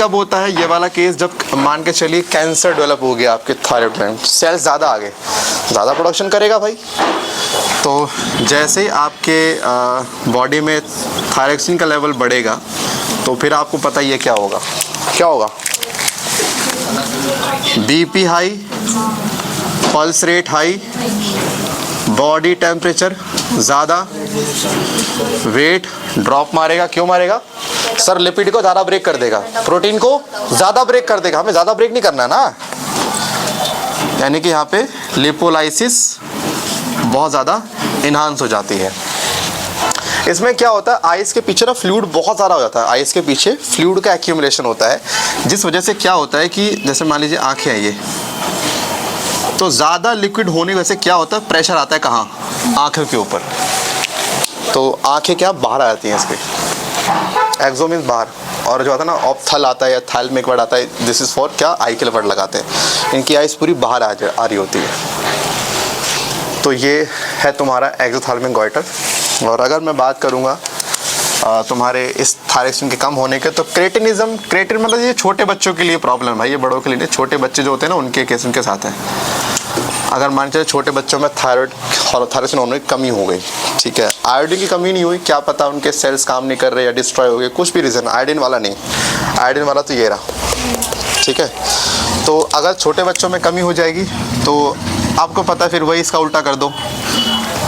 कब होता है ये वाला केस? जब मान के चलिए कैंसर डेवलप हो गया आपके थायराइड ग्लैंड, सेल्स ज़्यादा आ गए, ज़्यादा प्रोडक्शन करेगा भाई। तो जैसे ही आपके बॉडी में थायरॉक्सिन का लेवल बढ़ेगा तो फिर आपको पता ही है क्या होगा, क्या होगा? BP high, pulse rate high, body temperature ज़्यादा, वेट ड्रॉप मारेगा। क्यों मारेगा सर? लिपिड को ज़्यादा ब्रेक कर देगा, प्रोटीन को ज़्यादा ब्रेक कर देगा। हमें ज़्यादा ब्रेक नहीं करना है ना, यानी कि यहाँ पे लिपोलाइसिस बहुत ज़्यादा इन्हांस हो जाती है। इसमें क्या होता है, आइस के पीछे ना फ्लूइड बहुत ज़्यादा हो जाता है, आइस के पीछे फ्लूइड का एक्यूमुलेशन होता है, जिस वजह से क्या होता है कि जैसे मान लीजिए आँखें हैं ये, तो ज़्यादा लिक्विड होने की वजह से क्या होता है, प्रेशर आता है कहाँ? आँखों के ऊपर। तो आँखें क्या बाहर आ जाती हैं इसके, एक्सो मीन्स बाहर, और जो आता है ना ऑप्थल आता है या थैल्मिक वर्ड आता है, दिस इज़ फॉर क्या, आई के वर्ड लगाते हैं, इनकी आइस पूरी बाहर आ रही होती है। तो ये है तुम्हारा एक्सोथैल्मिक गॉइटर। और अगर मैं बात करूँगा तुम्हारे इस थायरॉक्सिन के कम होने के, तो क्रेटिनिज्म, क्रेटिन मतलब ये छोटे बच्चों के लिए प्रॉब्लम है भाई, ये बड़ों के लिए नहीं। छोटे बच्चे जो होते हैं ना उनके केस उनके साथ है। अगर मान चले छोटे बच्चों में थायरॉक्सिन होने की कमी हो गई, ठीक है, आयोडीन की कमी नहीं हुई, क्या पता उनके सेल्स काम नहीं कर रहे या डिस्ट्रॉय हो गए, कुछ भी रीज़न, आयोडीन वाला नहीं, आयोडीन वाला तो ये रहा, ठीक है। तो अगर छोटे बच्चों में कमी हो जाएगी तो आपको पता है फिर वही इसका उल्टा कर दो,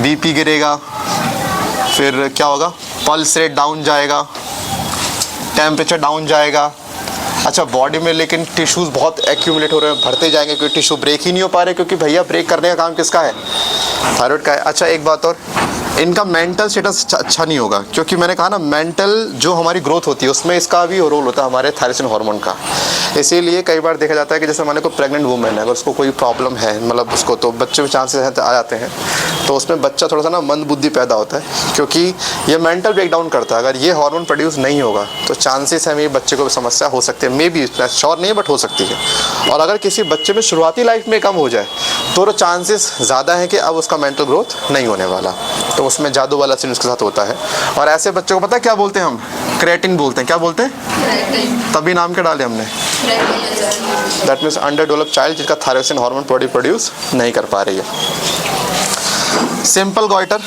बीपी गिरेगा, फिर क्या होगा, पल्स रेट डाउन जाएगा, टेम्परेचर डाउन जाएगा। अच्छा, बॉडी में लेकिन टिश्यूज़ बहुत एक्यूमुलेट हो रहे हैं, बढ़ते जाएंगे, क्योंकि टिश्यू ब्रेक ही नहीं हो पा रहे, क्योंकि भैया ब्रेक करने का काम किसका है? थायराइड का है। अच्छा, एक बात और, इनका मेंटल स्टेटस अच्छा नहीं होगा, क्योंकि मैंने कहा ना मेंटल जो हमारी ग्रोथ होती है उसमें इसका भी रोल होता है हमारे थायरॉक्सिन हार्मोन का। इसीलिए कई बार देखा जाता है कि जैसे हमारे को प्रेग्नेंट वुमेन है, अगर उसको कोई प्रॉब्लम है, मतलब उसको तो बच्चे में चांसेस आ जाते हैं, तो उसमें बच्चा थोड़ा सा ना मंद बुद्धि पैदा होता है, क्योंकि ये मेंटल ब्रेकडाउन करता है। अगर ये हार्मोन प्रोड्यूस नहीं होगा तो चांसेस है मेरे बच्चे को समस्या हो सकती है, मे बी श्योर नहीं बट हो सकती है। और अगर किसी बच्चे में शुरुआती लाइफ में कम हो जाए तो चांसेस ज़्यादा है कि अब उसका मेंटल ग्रोथ नहीं होने वाला, तो उसमें जादू वाला सीन उसके साथ होता है। और ऐसे बच्चों को पता है क्या बोलते हैं हम? क्रेटिन बोलते हैं। क्या बोलते हैं? तभी नाम क्या डाले हमने, that means under developed child, जिसका थायरॉक्सिन हार्मोन बॉडी प्रोड्यूस नहीं कर पा रही है। सिंपल गॉइटर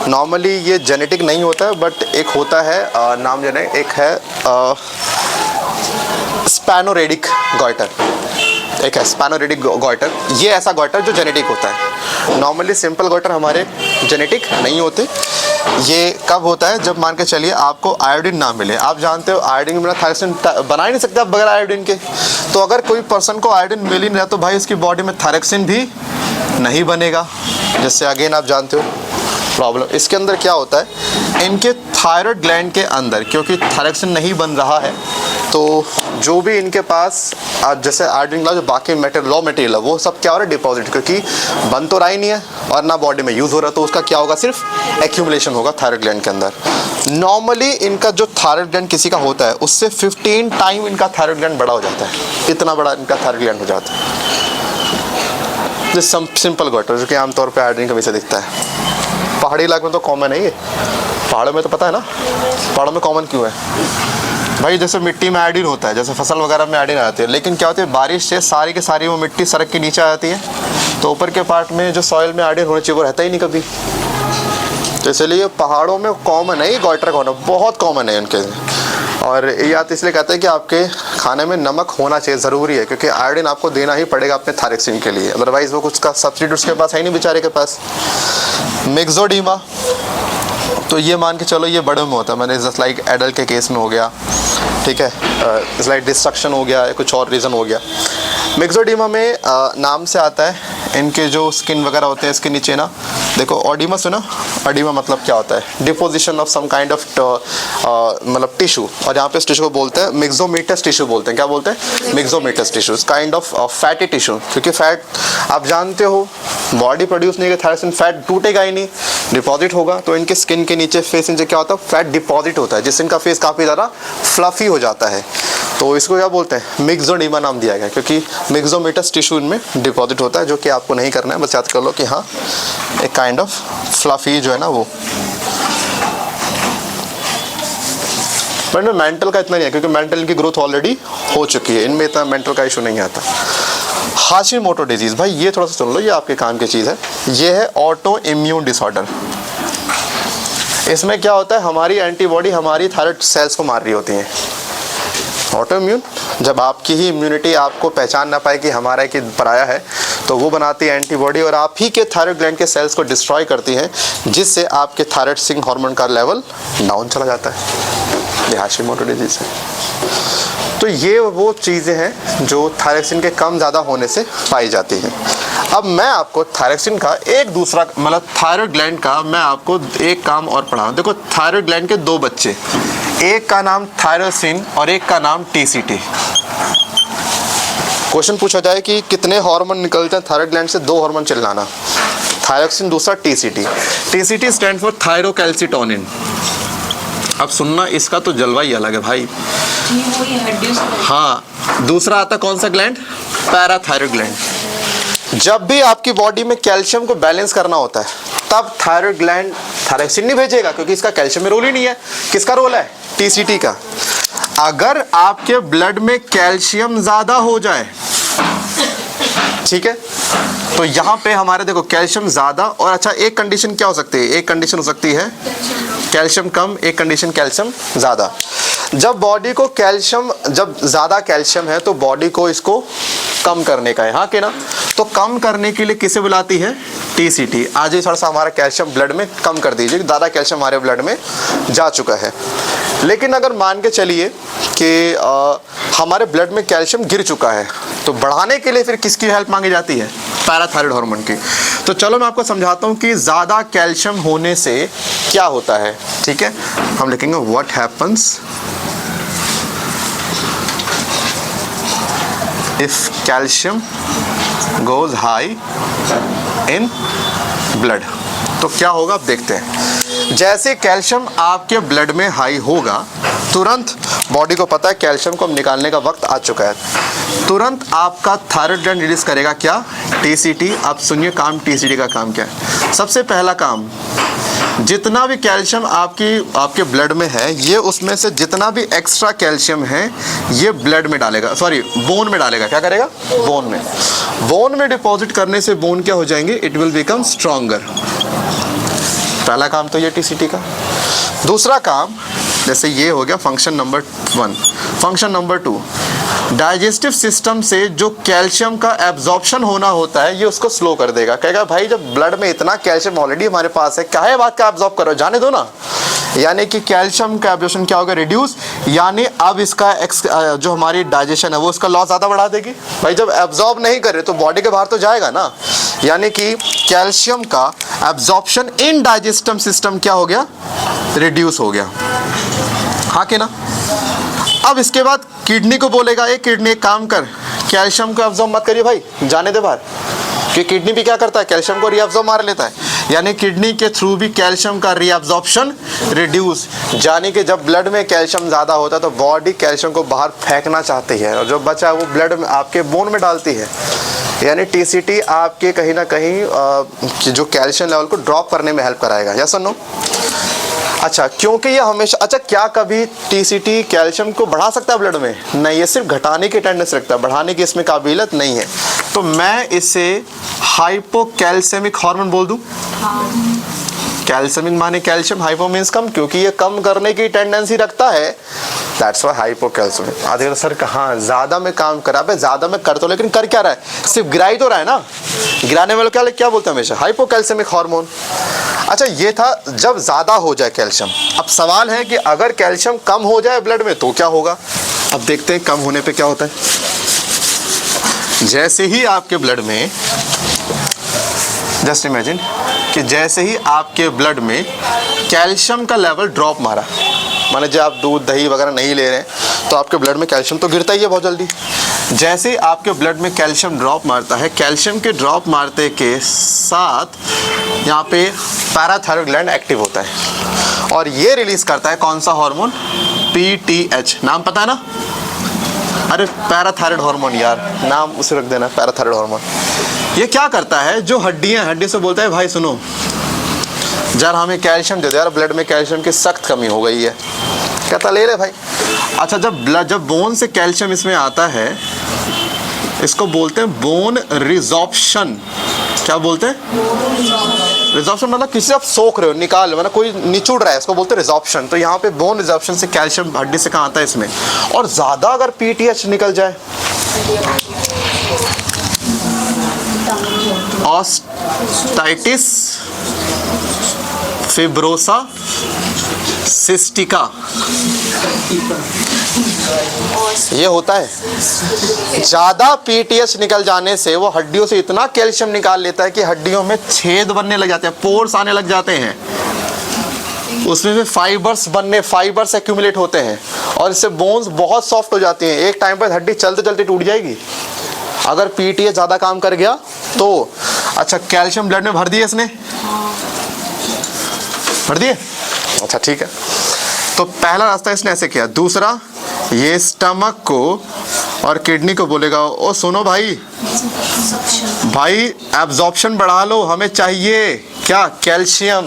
नॉर्मली ये जेनेटिक नहीं होता है, बट एक होता है नाम जाने, एक है स्पैनोरेडिक गॉइटर, एक है स्पैनोरेडिक गॉइटर। ये ऐसा गॉइटर जो जेनेटिक होता है। नॉर्मली सिंपल गॉइटर हमारे जेनेटिक नहीं होते। ये कब होता है? जब मान के चलिए आपको आयोडीन ना मिले। आप जानते हो आयोडीन के बिना थायरॉक्सिन बना ही नहीं सकते आप बगैर आयोडीन के। तो अगर कोई पर्सन को आयोडीन मिल ही नहीं रहा तो भाई उसकी बॉडी में थायरॉक्सिन भी नहीं बनेगा, जिससे अगेन आप जानते हो प्रॉब्लम। इसके अंदर क्या होता है, इनके थायराइड ग्लैंड के अंदर क्योंकि थायरॉक्सिन नहीं बन रहा है, तो जो भी इनके पास जैसे आयोडीन का जो बाकी रॉ मटेरियल है वो सब क्या हो रहा है, डिपॉजिट, क्योंकि बन तो रहा ही नहीं है और ना बॉडी में यूज़ हो रहा, तो उसका क्या होगा, सिर्फ एक्यूमुलेशन होगा थायराइड ग्लैंड के अंदर। नॉर्मली इनका जो थायराइड ग्लैंड किसी का होता है उससे 15 टाइम इनका थायराइड ग्लैंड बड़ा हो जाता है, इतना बड़ा इनका थायराइड ग्लैंड हो जाता है। सिंपल गॉइटर जो कि आमतौर पर आयोडीन का वैसे दिखता है। पहाड़ी इलाके में तो कॉमन है ये, पहाड़ों में तो पता है ना, पहाड़ों में कॉमन क्यों है भाई? जैसे मिट्टी में आयोडीन होता है, जैसे फसल वगैरह में आयोडीन आती है, लेकिन क्या होती है बारिश से सारी की सारी वो मिट्टी सड़क के नीचे आ जाती है, तो ऊपर के पार्ट में जो सॉइल में आयोडीन होना चाहिए वो रहता ही नहीं कभी। तो इसलिए पहाड़ों में कॉमन है ये गॉइटर होना, बहुत कॉमन है इनके। और ये बात इसलिए कहते हैं कि आपके खाने में नमक होना चाहिए, ज़रूरी है, क्योंकि आयोडीन आपको देना ही पड़ेगा अपने थायरॉक्सिन के लिए, अदरवाइज़ वो कुछ का सब्सिट्यूट उसके पास है ही नहीं बेचारे के पास। मिक्सोडीमा, तो ये मान के चलो ये बड़े में होता है, मैंने जस्ट लाइक एडल्ट के केस में हो गया, ठीक है, इट्स लाइक डिस्ट्रक्शन हो गया या कुछ और रीज़न हो गया। मिक्सोडीमा में नाम से आता है, इनके जो स्किन वगैरह होते हैं इसके नीचे ना, देखो ऑडिमा सुना, ऑडिमा मतलब क्या होता है, deposition of some kind of मतलब टिश्यू, और यहाँ पे इस टिश्यू को बोलते हैं मिक्सोमेटस टिश्यू बोलते हैं। क्या बोलते हैं? Myxomatous tissue, kind of fatty tissue, क्योंकि फैट आप जानते हो बॉडी प्रोड्यूस नहीं करेगा थायरॉक्सिन, फैट टूटेगा ही नहीं, डिपॉजिट होगा। तो इनके स्किन के नीचे, फेस नीचे क्या होता है, फैट डिपॉजिट होता है, जिससे इनका फेस काफ़ी ज़्यादा फ्लफी हो जाता है। तो इसको क्या बोलते हैं? मिक्सोडीमा नाम दिया गया, क्योंकि मिक्सोमेटस टिश्यू इनमें डिपॉजिट होता है, जो कि आपको नहीं करना है, बस याद कर लो कि हाँ एक काइंड ऑफ फ्लफी जो है ना वो। बट मेंटल का इतना नहीं है, क्योंकि मेंटल की ग्रोथ ऑलरेडी हो चुकी है, इनमें इतना मेंटल का इशू नहीं आता। हाशिमोटो डिजीज, भाई ये थोड़ा सा सुन लो, ये आपके काम की चीज़ है। ये है ऑटो इम्यून डिसऑर्डर। इसमें क्या होता है, हमारी एंटीबॉडी हमारी थायराइड सेल्स को मार रही होती हैं। ऑटो इम्यून, जब आपकी ही इम्यूनिटी आपको पहचान ना पाए कि हमारा कि पराया है, तो वो बनाती है एंटीबॉडी और आप ही के थायराइड ग्लैंड के सेल्स को डिस्ट्रॉय करती हैं, जिससे आपके थायराइड हार्मोन का लेवल डाउन चला जाता है। ये हाशिमोटो डिजीज है। तो ये वो चीज़ें हैं जो थायरॉक्सिन के कम ज़्यादा होने से पाई जाती हैं। अब मैं आपको थायरॉक्सिन का एक दूसरा मतलब थायराइड ग्लैंड का मैं आपको एक काम और पढ़ाऊँ। देखो, थायराइड ग्लैंड के दो बच्चे, एक का नाम थायरोसिन और एक का नाम टीसीटी। क्वेश्चन पूछा जाए कि कितने हार्मोन निकलते हैं थायराइड ग्लैंड से, 2 हार्मोन चिल्लाना, थायरोक्सिन, दूसरा TCT. TCT stand for thyrocalcitonin. अब सुनना, इसका तो जलवा ही अलग है भाई। हाँ, दूसरा आता कौन सा ग्लैंड, पैराथायरॉइड ग्लैंड। जब भी आपकी बॉडी में कैल्शियम को बैलेंस करना होता है, तब थायराइड ग्लैंड थायरोक्सिन नहीं भेजेगा, क्योंकि इसका कैल्शियम में रोल ही नहीं है। किसका रोल है, टीसीटी का। अगर आपके ब्लड में कैल्शियम ज्यादा हो जाए, ठीक है, तो यहां पे हमारे देखो कैल्शियम ज्यादा, और अच्छा एक कंडीशन क्या हो सकती है, एक कंडीशन हो सकती है कैल्शियम कम, एक कंडीशन कैल्शियम ज्यादा। जब बॉडी को कैल्शियम, जब ज्यादा कैल्शियम है तो बॉडी को इसको कम करने का है, हाँ कि ना। तो कम करने के लिए किसे बुलाती है, टीसीटी। आज ही थोड़ा सा हमारा कैल्शियम ब्लड में कम कर दीजिए, ज़्यादा कैल्शियम हमारे ब्लड में जा चुका है। लेकिन अगर मान के चलिए कि हमारे ब्लड में कैल्शियम गिर चुका है, तो बढ़ाने के लिए फिर किसकी हेल्प मांगी जाती है, पैराथायरॉइड हार्मोन की। तो चलो मैं आपको समझाता हूँ कि ज़्यादा कैल्शियम होने से क्या होता है, ठीक है। हम लिखेंगे what happens if calcium goes high in blood। तो क्या होगा, आप देखते हैं। जैसे कैल्शियम आपके ब्लड में हाई होगा, तुरंत बॉडी को पता है कैल्शियम को निकालने का वक्त आ चुका है, तुरंत आपका थायराइड ग्लैंड रिलीज करेगा क्या, टीसीटी। आप सुनिए काम टीसीटी का काम क्या है। सबसे पहला काम, जितना भी कैल्शियम आपके ब्लड में है, ये उसमें से जितना भी एक्स्ट्रा कैल्शियम है ये ब्लड में डालेगा, सॉरी बोन में डालेगा। क्या करेगा, बोन में डिपॉजिट करने से बोन क्या हो जाएंगे, इट विल बिकम स्ट्रॉन्गर। पहला काम तो ये टीसीटी का। दूसरा काम, जैसे ये हो गया function number 1। Function number 2, digestive system से जो कैल्शियम का एब्जॉर्प्शन होना होता है, ये उसको स्लो कर देगा। कहेगा भाई जब ब्लड में इतना कैल्शियम ऑलरेडी हमारे पास है, क्या है बात का एब्जॉर्ब करो, जाने दो ना। यानी कि कैल्शियम का एब्जॉर्प्शन क्या होगा, रिड्यूस। यानी अब इसका जो हमारी डाइजेशन है वो उसका लॉस ज़्यादा बढ़ा देगी। भाई जब एब्जॉर्ब नहीं करे तो बॉडी के बाहर तो जाएगा ना। यानी कि कैल्शियम का एब्जॉर्प्शन इन डाइजेस्टिव सिस्टम क्या हो गया, रिड्यूस हो गया, हाँ कि ना। अब इसके बाद किडनी को बोलेगा, एक किडनी एक काम कर, कैल्शियम को एब्जॉर्ब मत करिए भाई, जाने दे बाहर। कि किडनी भी क्या करता है, कैल्शियम को रीअब्जॉर्ब मार लेता है। यानी किडनी के थ्रू भी कैल्शियम का रीअब्जॉर्प्शन रिड्यूस। यानी कि जब ब्लड में कैल्शियम ज़्यादा होता है तो बॉडी कैल्शियम को बाहर फेंकना चाहती है, और जो बचा है वो ब्लड में आपके बोन में डालती है। यानी टीसीटी आपके कहीं ना कहीं जो कैल्शियम लेवल को ड्रॉप करने में हेल्प कराएगा, या सुनो। अच्छा, क्योंकि ये हमेशा, अच्छा क्या कभी टीसीटी कैल्शियम को बढ़ा सकता है ब्लड में, नहीं, ये सिर्फ घटाने की टेंडेंसी रखता है, बढ़ाने की इसमें काबिलियत नहीं है। तो मैं इसे हाइपोकैल्सेमिक हार्मोन बोल दूं। कैल्शियमिक माने कैल्शियम, हाइपो मींस कम, क्योंकि ये कम करने की टेंडेंसी रखता है, दैट्स व्हाई हाइपोकैल्सेमिक। आधे सर कहाँ ज़्यादा में काम करा, ज़्यादा में कर तो, लेकिन कर क्या रहा है, सिर्फ गिराई तो रहा है ना। गिराने वाले क्या बोलते हैं हमेशा, हाइपोकैल्सेमिक हार्मोन। अच्छा, ये था जब ज़्यादा हो जाए कैल्शियम। अब सवाल है कि अगर कैल्शियम कम हो जाए ब्लड में तो क्या होगा। अब देखते हैं कम होने पे क्या होता है। जैसे ही आपके ब्लड में, जस्ट इमेजिन कि जैसे ही आपके ब्लड में कैल्शियम का लेवल ड्रॉप मारा, माने जब आप दूध दही वगैरह नहीं ले रहे हैं तो आपके ब्लड में कैल्शियम तो गिरता ही है बहुत जल्दी। जैसे ही आपके ब्लड में कैल्शियम ड्रॉप मारता है, कैल्शियम के ड्रॉप मारते के साथ यहाँ पे पैराथायरॉइड ग्लैंड एक्टिव होता है और ये रिलीज करता है कौन सा हार्मोन, पीटीएच। नाम पता है ना, अरे पैराथायरॉइड हार्मोन यार, नाम उसे रख देना, पैराथायरॉइड हार्मोन। ये क्या करता है, जो हड्डियां, हड्डी से बोलता है भाई सुनो जरा हमें कैल्शियम दे दो यार, ब्लड में कैल्शियम की सख्त कमी हो गई है। कहता ले ले भाई। अच्छा, जब बोन से कैल्शियम इसमें आता है, इसको बोलते हैं बोन रिजॉर्प्शन। क्या बोलते हैं? रिजॉर्प्शन मतलब किसी से आप सोख रहे हो, निकाल रहे हो, मतलब कोई निचुड़ रहा है, इसको बोलते हैं रिजॉर्प्शन। तो यहाँ पे बोन रिजॉर्प्शन से कैल्शियम हड्डी से कहाँ आता है इसमें। और ज़्यादा अगर पीटीएच निकल जाए, ऑस्टाइटिस फिब्रोसा सिस्टिका, ये होता है। ज़्यादा पीटीएच निकल जाने से वो हड्डियों से इतना कैल्शियम निकाल लेता है कि हड्डियों में छेद बनने लग जाते हैं, पोर्स आने लग जाते हैं, उसमें भी फाइबर्स एक्यूमुलेट होते हैं, और इससे बोन्स बहुत सॉफ्ट हो जाती हैं। एक टाइम पर हड्डी चलते चलते टूट जाएगी अगर पीटीएच ज़्यादा काम कर गया तो। अच्छा, कैल्शियम ब्लड में भर दिए इसने, भर दिए। अच्छा ठीक है, तो पहला रास्ता इसने ऐसे किया। दूसरा, ये स्टमक को और किडनी को बोलेगा, ओ सुनो भाई एब्जॉर्प्शन बढ़ा लो, हमें चाहिए क्या, कैल्शियम।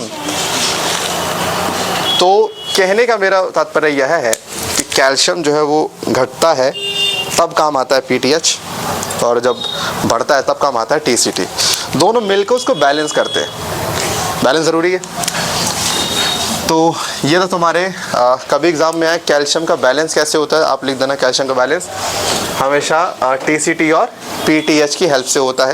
तो कहने का मेरा तात्पर्य यह है कि कैल्शियम जो है वो घटता है तब काम आता है पीटीएच, और जब बढ़ता है तब काम आता है टीसीटी। दोनों मिलकर उसको बैलेंस करते हैं, बैलेंस ज़रूरी है। तो ये तो तुम्हारे कभी एग्जाम में आए कैल्शियम का बैलेंस कैसे होता है, आप लिख देना कैल्शियम का बैलेंस हमेशा टीसीटी और पीटीएच की हेल्प से होता है।